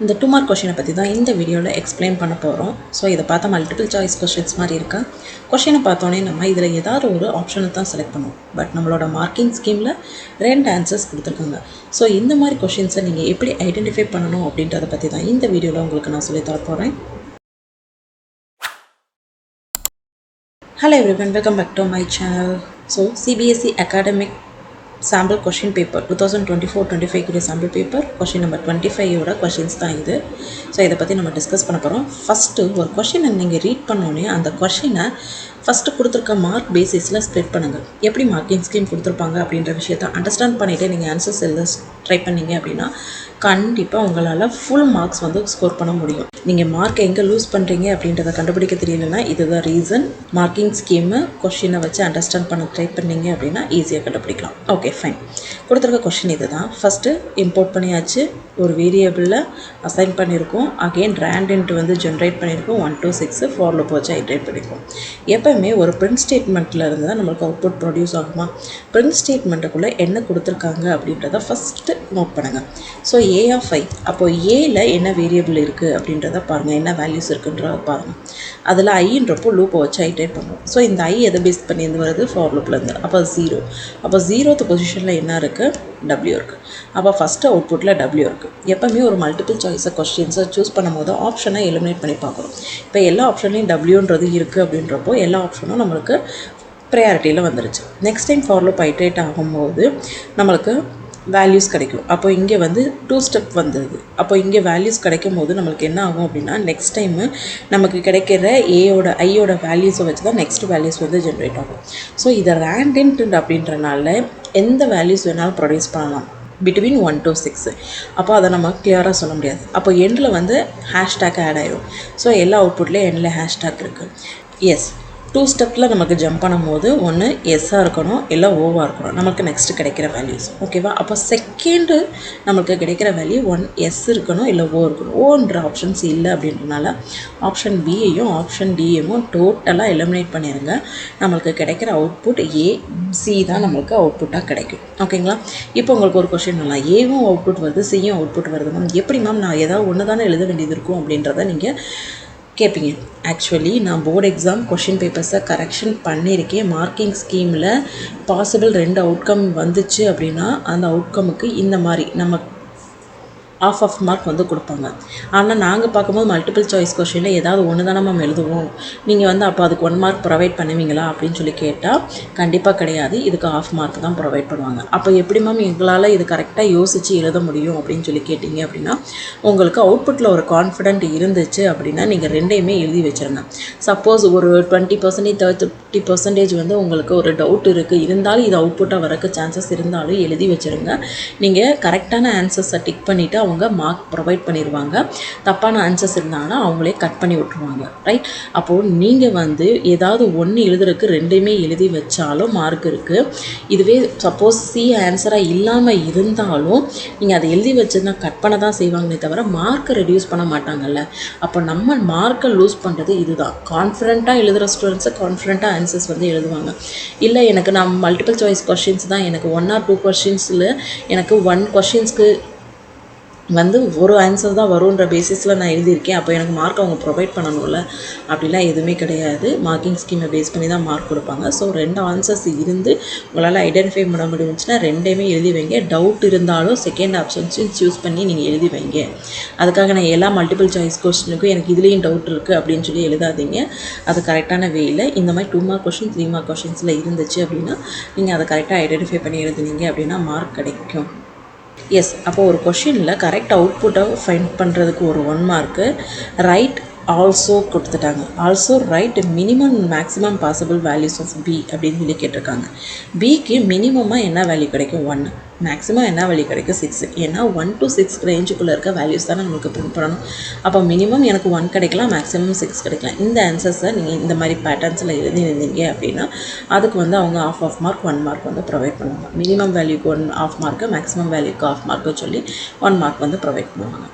இந்த 2 மார்க் கொஷினை பற்றி தான் இந்த வீடியோவில் எக்ஸ்பிளைன் பண்ண போகிறோம். ஸோ இதை பார்த்தா மல்டிபிள் சாய்ஸ் கொஷின்ஸ் மாதிரி இருக்கா? கொஷினை பார்த்தோன்னே நம்ம இதில் ஏதாவது ஒரு ஆப்ஷனை தான் செலக்ட் பண்ணுவோம். பட் நம்மளோட மார்க்கிங் ஸ்கீமில் 2 ஆன்சர்ஸ் கொடுத்துருக்காங்க. ஸோ இந்த மாதிரி கொஷின்ஸை நீங்கள் எப்படி ஐடென்டிஃபை பண்ணணும் அப்படின்றத பற்றி தான் இந்த வீடியோவில் உங்களுக்கு நான் சொல்லி தர போகிறேன். Hello everyone, welcome back to my channel. So CBSE academic sample question paper 2024-25 குரிய sample paper question number 25 ஓட questions தான் இது. ஸோ இதை பற்றி நம்ம டிஸ்கஸ் பண்ண போகிறோம். ஃபஸ்ட்டு ஒரு கொஷினை நீங்கள் ரீட் பண்ணோன்னே அந்த கொஷினை ஃபஸ்ட்டு கொடுத்துருக்க மார்க் பேசிஸில் ஸ்ப்ளிட் பண்ணுங்கள். எப்படி மார்க்கிங் ஸ்கீம் கொடுத்துருப்பாங்க அப்படின்ற விஷயத்தை அண்டர்ஸ்டாண்ட் பண்ணிவிட்டு நீங்கள் ஆன்சர்ஸ் எழுத ட்ரை பண்ணிங்க அப்படின்னா கண்டிப்பாக உங்களால் ஃபுல் மார்க்ஸ் வந்து ஸ்கோர் பண்ண முடியும். நீங்கள் மார்க்கை எங்கே லூஸ் பண்ணுறீங்க அப்படின்றத கண்டுபிடிக்க தெரியலனா இதுதான் ரீசன். மார்க்கிங் ஸ்கீமை கொஷினை வச்சு அண்டர்ஸ்டாண்ட் பண்ண ட்ரை பண்ணிங்க அப்படின்னா ஈஸியாக கண்டுபிடிக்கலாம். Okay fine. கொடுத்துருக்க கொஷின் இது தான். ஃபஸ்ட்டு இம்போர்ட் பண்ணியாச்சு. ஒரு வேரியபிளில் அசைன் பண்ணியிருக்கோம். அகெயின் ரேண்ட் வந்து ஜென்ரேட் பண்ணியிருக்கோம். 1 to 6 ஃபார் லூப் வச்சு ஐட்ரேட் பண்ணியிருக்கோம். எப்போவுமே ஒரு பிரிண்ட் ஸ்டேட்மெண்ட்டில் இருந்து தான் நம்மளுக்கு அவுட்புட் ப்ரொடியூஸ் ஆகுமா? பிரிண்ட் ஸ்டேட்மெண்ட்டுக்குள்ளே என்ன கொடுத்துருக்காங்க அப்படின்றத ஃபஸ்ட்டு நோட் பண்ணுங்கள். ஸோ ஏ ஆஃப் ஐ, அப்போது ஏல என்ன வேரியபிள் இருக்குது அப்படின்றத பாருங்கள், என்ன வேல்யூஸ் இருக்குன்றத பாருங்கள். அதில் ஐன்றப்போ லூப்பை வச்சு ஐட்ரேட் பண்ணுவோம். ஸோ இந்த ஐ எதை பேஸ் பண்ணி இருந்து வருது? ஃபார் லூப்லேருந்து. அப்போ 0. அப்போ 0th பொசிஷனில் என்ன இருக்குது? W இருக்குது. அப்போ ஃபஸ்ட்டு அவுட்புட்டில் W இருக்குது. எப்போவுமே ஒரு மல்டிபிள் சாய்ஸை கொஸ்டின்ஸை சூஸ் பண்ணும்போது ஆப்ஷனை எலிமினேட் பண்ணி பார்க்குறோம். இப்போ எல்லா ஆப்ஷன்லையும் Wன்றது இருக்குது அப்படின்றப்போ எல்லா ஆப்ஷனும் நம்மளுக்கு ப்ரையாரிட்டியில் வந்துருச்சு. Next time for loop iterate ஆகும்போது நம்மளுக்கு வேல்யூஸ் கிடைக்கும். அப்போ இங்கே வந்து 2 ஸ்டெப் வந்தது. அப்போ இங்கே வேல்யூஸ் கிடைக்கும் போது நம்மளுக்கு என்ன ஆகும் அப்படின்னா நெக்ஸ்ட் டைமு நமக்கு கிடைக்கிற ஐயோட வேல்யூஸை வச்சு தான் நெக்ஸ்ட் வேல்யூஸ் வந்து ஜென்ரேட் ஆகும். ஸோ இதை ரேண்டன்ட் அப்படின்றனால எந்த வேல்யூஸ் வேணாலும் ப்ரொடியூஸ் பண்ணலாம் between 1 to 6. அப்போ அதை நம்ம கிளியராக சொல்ல முடியாது. அப்போ எண்டில் வந்து ஹேஷ்டேக் ஆட் ஆயிடும். ஸோ எல்லா அவுட்புட்லேயும் எண்டில் ஹேஷ்டேக் இருக்குது. எஸ், 2 ஸ்டெப்பில் நமக்கு ஜம்ப் பண்ணும்போது ஒன்று எஸ்ஸாக இருக்கணும், இல்லை ஓவாக இருக்கணும் நமக்கு நெக்ஸ்ட்டு கிடைக்கிற வேல்யூஸ். ஓகேவா? அப்போ செகண்டு நமக்கு கிடைக்கிற வேல்யூ 1 எஸ் இருக்கணும், இல்லை ஓ இருக்கணும். ஓன்ற ஆப்ஷன்ஸ் இல்லை அப்படின்றனால ஆப்ஷன் பியையும் ஆப்ஷன் டியையும் டோட்டலாக எலிமினேட் பண்ணிடுங்க. நம்மளுக்கு கிடைக்கிற அவுட்புட் ஏ சி தான் நம்மளுக்கு அவுட்புட்டாக கிடைக்கும். ஓகேங்களா? இப்போ உங்களுக்கு ஒரு கொஷின் பண்ணலாம், ஏவும் அவுட்புட் வருது சியும் அவுட்புட் வருது மேம், எப்படி மேம் நான் ஏதாவது ஒன்று தானே எழுத வேண்டியது இருக்கும் அப்படின்றத நீங்கள் கேட்பீங்க. ஆக்சுவலி நான் போர்டு எக்ஸாம் கொஷின் பேப்பர்ஸை கரெக்ஷன் பண்ணியிருக்கேன். மார்க்கிங் ஸ்கீமில் பாசிபிள் 2 அவுட்கம் வந்துச்சு அப்படின்னா அந்த அவுட்கமுக்கு இந்த மாதிரி நம்ம ஆஃப் மார்க் வந்து கொடுப்பாங்க. ஆனால் நாங்கள் பார்க்கும்போது மல்டிபிள் சாய்ஸ் கொஷினில் ஏதாவது ஒன்று தானே மேம் எழுதுவோம், நீங்கள் வந்து அப்போ அதுக்கு 1 மார்க் ப்ரொவைட் பண்ணுவீங்களா அப்படின்னு சொல்லி கேட்டால் கண்டிப்பாக கிடையாது, இதுக்கு ஆஃப் மார்க் தான் ப்ரொவைட் பண்ணுவாங்க. அப்போ எப்படி மேம் எங்களால் இது கரெக்டாக யோசித்து எழுத முடியும் அப்படின்னு சொல்லி கேட்டிங்க அப்படின்னா உங்களுக்கு அவுட்புட்டில் ஒரு கான்ஃபிடென்ட் இருந்துச்சு அப்படின்னா நீங்கள் 2யுமே எழுதி வச்சுருங்க. சப்போஸ் ஒரு 20% 30% வந்து உங்களுக்கு ஒரு டவுட் இருக்குது இருந்தாலும் இது அவுட்புட்டாக வரக்கு சான்சஸ் இருந்தாலும் எழுதி வச்சுருங்க. நீங்கள் கரெக்டான ஆன்சர்ஸை டிக் பண்ணிவிட்டு அவங்க மார்க் ப்ரொவைட் பண்ணிடுவாங்க. தப்பான ஆன்சர்ஸ் இருந்தாங்கன்னா அவங்களே கட் பண்ணி விட்டுருவாங்க. ரைட்? அப்போது நீங்கள் வந்து ஏதாவது ஒன்று எழுதுறதுக்கு 2யுமே எழுதி வச்சாலும் மார்க் இருக்குது. இதுவே சப்போஸ் சி ஆன்சராக இல்லாமல் இருந்தாலும் நீங்கள் அதை எழுதி வச்சுருந்தா கட் பண்ண தான் செய்வாங்களே தவிர மார்க்கை ரெடியூஸ் பண்ண மாட்டாங்கல்ல. அப்போ நம்ம மார்க்கை லூஸ் பண்ணுறது இதுதான். கான்ஃபிடென்ட்டாக எழுதுகிற ஸ்டூடெண்ட்ஸை கான்ஃபிடென்ட்டாக ஆன்சர்ஸ் வந்து எழுதுவாங்க. இல்லை எனக்கு நான் மல்டிபிள் சாய்ஸ் கொஷின்ஸ் தான், எனக்கு 1 or 2 கொஷின்ஸில் எனக்கு 1 கொஷின்ஸ்க்கு வந்து ஒரு ஆன்சர் தான் வரும்ன்ற பேசிஸில் நான் எழுதியிருக்கேன், அப்போ எனக்கு மார்க் அவங்க ப்ரொவைட் பண்ணணும்ல. அப்படிலாம் எதுவுமே கிடையாது. மார்க்கிங் ஸ்கீமை பேஸ் பண்ணி தான் மார்க் கொடுப்பாங்க. ஸோ 2 ஆன்சர்ஸ் இருந்து உங்களால் ஐடென்டிஃபை பண்ண முடிஞ்சுன்னா 2யுமே எழுதி வைங்க. டவுட் இருந்தாலும் செகண்ட் ஆப்ஷன்ஸையும் சூஸ் பண்ணி நீங்கள் எழுதி வைங்க. அதுக்காக நான் எல்லா மல்டிபிள் சாய்ஸ் கொஸ்டினுக்கும் எனக்கு இதுலேயும் டவுட் இருக்குது அப்படின்னு சொல்லி எழுதாதீங்க. அது கரெக்டான வேயில் இந்த மாதிரி 2 மார்க் கொஷின் 3 மார்க் கொஷின்ஸில் இருந்துச்சு அப்படின்னா நீங்கள் அதை கரெக்டாக ஐடென்டிஃபை பண்ணி எழுதுனீங்க அப்படின்னா மார்க் கிடைக்கும். எஸ், அப்போ ஒரு கொஷினில் கரெக்ட் அவுட்புட்டை ஃபைண்ட் பண்ணுறதுக்கு ஒரு 1 மார்க்கு, ரைட் ஆல்சோ கொடுத்துட்டாங்க. Also right minimum maximum possible values of B அப்படின்னு சொல்லி கேட்டிருக்காங்க. பிக்கு மினிமமாக என்ன வேல்யூ கிடைக்கும்? 1. மேக்ஸிமம் என்ன வேல்யூ கிடைக்கும்? 6. ஏன்னா 1 to 6 ரேஞ்சுக்குள்ளே இருக்க வேல்யூஸ் தானே நம்மளுக்கு பிரிண்ட் பண்ணணும். அப்போ மினிமம் எனக்கு 1 கிடைக்கலாம், மேக்ஸிமம் 6 கிடைக்கலாம். இந்த ஆன்சர்ஸை நீங்கள் இந்த மாதிரி பேட்டர்ன்ஸில் எழுதிருந்தீங்க அப்படின்னா அதுக்கு வந்து அவங்க ஆஃப் மார்க் 1 மார்க் வந்து ப்ரொவைட் பண்ணுவாங்க. மினிமம் வேல்யூக்கு 1 ஆஃப் மார்க்கு, மேக்ஸிமம் வேல்யூக்கு ஆஃப் மார்க்கு சொல்லி 1 மார்க் வந்து ப்ரொவைட் பண்ணுவாங்க.